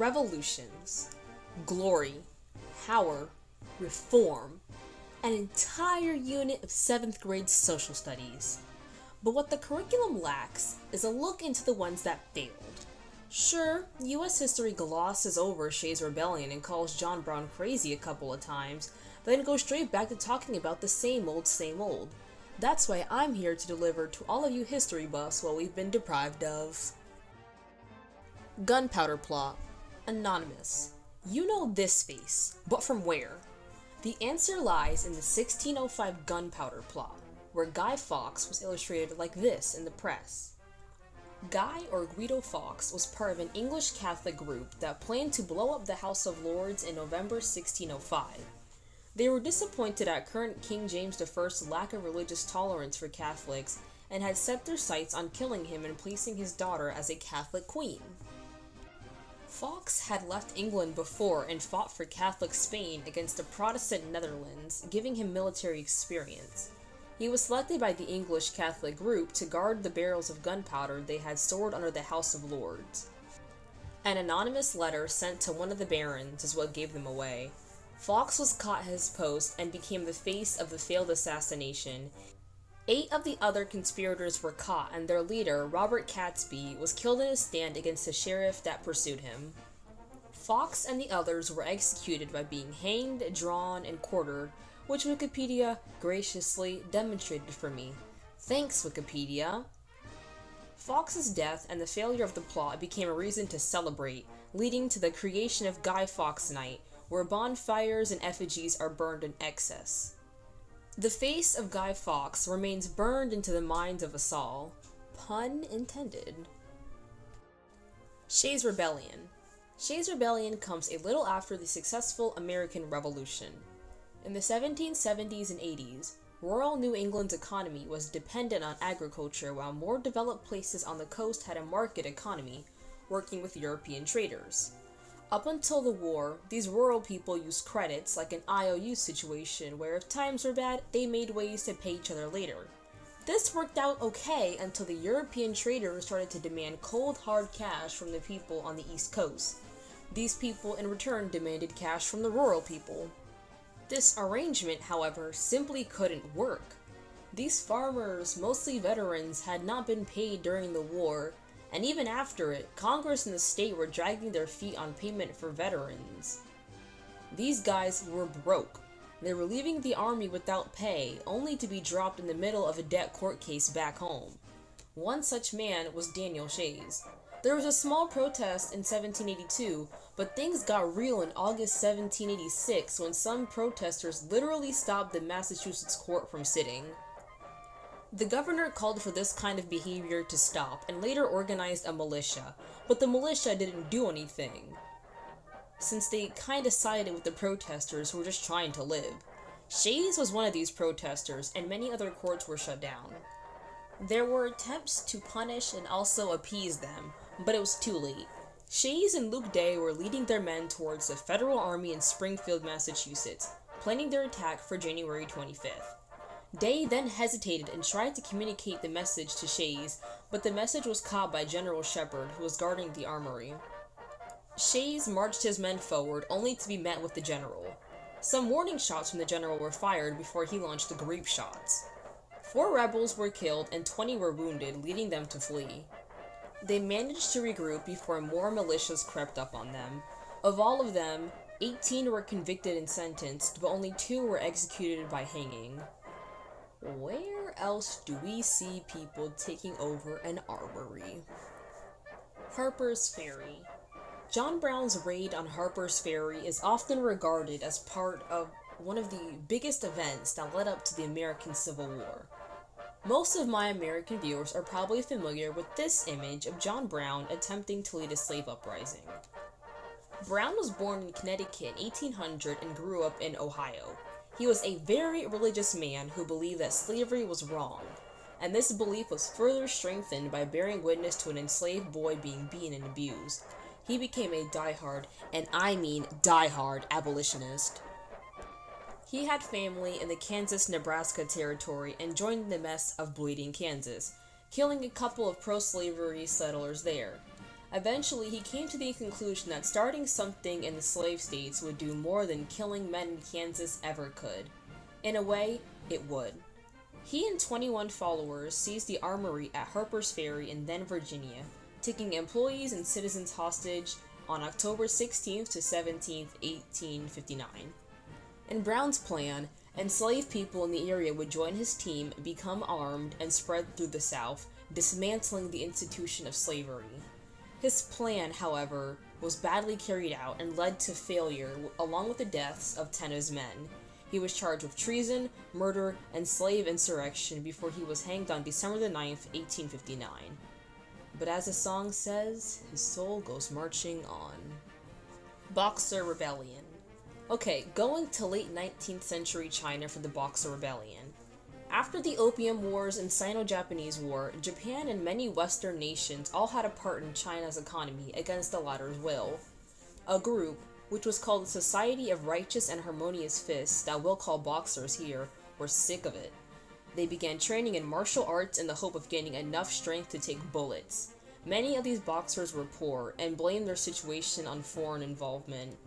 Revolutions, glory, power, reform, an entire unit of 7th grade social studies. But what the curriculum lacks is a look into the ones that failed. Sure, US history glosses over Shay's rebellion and calls John Brown crazy a couple of times, but then goes straight back to talking about the same old, same old. That's why I'm here to deliver to all of you history buffs what we've been deprived of. Gunpowder Plot. Anonymous. You know this face, but from where? The answer lies in the 1605 Gunpowder Plot, where Guy Fawkes was illustrated like this in the press. Guy, or Guido Fawkes, was part of an English Catholic group that planned to blow up the House of Lords in November 1605. They were disappointed at current King James I's lack of religious tolerance for Catholics and had set their sights on killing him and placing his daughter as a Catholic queen. Fawkes had left England before and fought for Catholic Spain against the Protestant Netherlands, giving him military experience. He was selected by the English Catholic group to guard the barrels of gunpowder they had stored under the House of Lords. An anonymous letter sent to one of the barons is what gave them away. Fawkes was caught at his post and became the face of the failed assassination. 8 of the other conspirators were caught, and their leader, Robert Catesby, was killed in a stand against the sheriff that pursued him. Fawkes and the others were executed by being hanged, drawn, and quartered, which Wikipedia graciously demonstrated for me. Thanks, Wikipedia! Fawkes' death and the failure of the plot became a reason to celebrate, leading to the creation of Guy Fawkes Night, where bonfires and effigies are burned in excess. The face of Guy Fawkes remains burned into the minds of us all. Pun intended. Shay's Rebellion. Shay's Rebellion comes a little after the successful American Revolution. In the 1770s and 80s, rural New England's economy was dependent on agriculture, while more developed places on the coast had a market economy, working with European traders. Up until the war, these rural people used credits like an IOU situation where if times were bad, they made ways to pay each other later. This worked out okay until the European traders started to demand cold hard cash from the people on the East Coast. These people in return demanded cash from the rural people. This arrangement, however, simply couldn't work. These farmers, mostly veterans, had not been paid during the war, and even after it, Congress and the state were dragging their feet on payment for veterans. These guys were broke. They were leaving the army without pay, only to be dropped in the middle of a debt court case back home. One such man was Daniel Shays. There was a small protest in 1782, but things got real in August 1786 when some protesters literally stopped the Massachusetts court from sitting. The governor called for this kind of behavior to stop and later organized a militia, but the militia didn't do anything, since they kinda sided with the protesters who were just trying to live. Shays was one of these protesters, and many other courts were shut down. There were attempts to punish and also appease them, but it was too late. Shays and Luke Day were leading their men towards the Federal Army in Springfield, Massachusetts, planning their attack for January 25th. Day then hesitated and tried to communicate the message to Shays, but the message was caught by General Shepard, who was guarding the armory. Shays marched his men forward, only to be met with the general. Some warning shots from the general were fired before he launched the grape shots. 4 rebels were killed and 20 were wounded, leading them to flee. They managed to regroup before more militias crept up on them. Of all of them, 18 were convicted and sentenced, but only 2 were executed by hanging. Where else do we see people taking over an armory? Harper's Ferry. John Brown's raid on Harper's Ferry is often regarded as part of one of the biggest events that led up to the American Civil War. Most of my American viewers are probably familiar with this image of John Brown attempting to lead a slave uprising. Brown was born in Connecticut in 1800 and grew up in Ohio. He was a very religious man who believed that slavery was wrong, and this belief was further strengthened by bearing witness to an enslaved boy being beaten and abused. He became a diehard, and I mean diehard, abolitionist. He had family in the Kansas-Nebraska territory and joined the mess of Bleeding Kansas, killing a couple of pro-slavery settlers there. Eventually, he came to the conclusion that starting something in the slave states would do more than killing men in Kansas ever could. In a way, it would. He and 21 followers seized the armory at Harper's Ferry in then Virginia, taking employees and citizens hostage on October 16th to 17th, 1859. In Brown's plan, enslaved people in the area would join his team, become armed, and spread through the South, dismantling the institution of slavery. His plan, however, was badly carried out and led to failure along with the deaths of 10 of his men. He was charged with treason, murder, and slave insurrection before he was hanged on December the 9th, 1859. But as the song says, his soul goes marching on. Boxer Rebellion. Okay, going to late 19th century China for the Boxer Rebellion. After the Opium Wars and Sino-Japanese War, Japan and many Western nations all had a part in China's economy against the latter's will. A group, which was called the Society of Righteous and Harmonious Fists, that we'll call Boxers here, were sick of it. They began training in martial arts in the hope of gaining enough strength to take bullets. Many of these boxers were poor and blamed their situation on foreign involvement.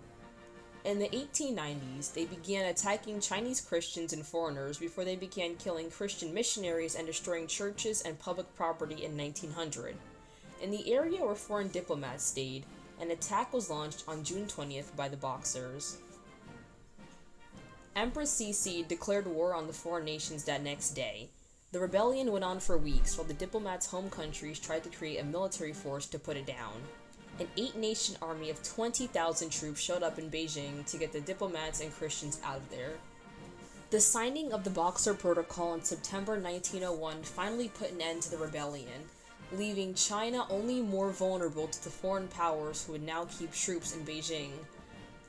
In the 1890s, they began attacking Chinese Christians and foreigners before they began killing Christian missionaries and destroying churches and public property in 1900. In the area where foreign diplomats stayed, an attack was launched on June 20th by the Boxers. Empress Cixi declared war on the foreign nations that next day. The rebellion went on for weeks while the diplomats' home countries tried to create a military force to put it down. An 8-nation army of 20,000 troops showed up in Beijing to get the diplomats and Christians out of there. The signing of the Boxer Protocol in September 1901 finally put an end to the rebellion, leaving China only more vulnerable to the foreign powers who would now keep troops in Beijing.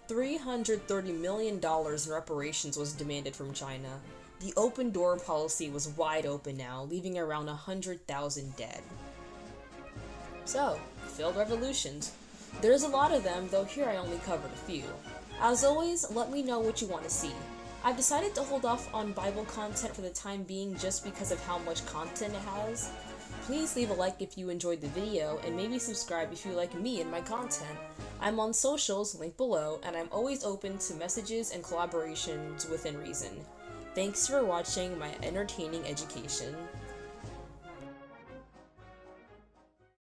$330 million in reparations was demanded from China. The open door policy was wide open now, leaving around 100,000 dead. So, failed revolutions. There's a lot of them, though here I only covered a few. As always, let me know what you want to see. I've decided to hold off on Bible content for the time being just because of how much content it has. Please leave a like if you enjoyed the video, and maybe subscribe if you like me and my content. I'm on socials, linked below, and I'm always open to messages and collaborations within reason. Thanks for watching my entertaining education.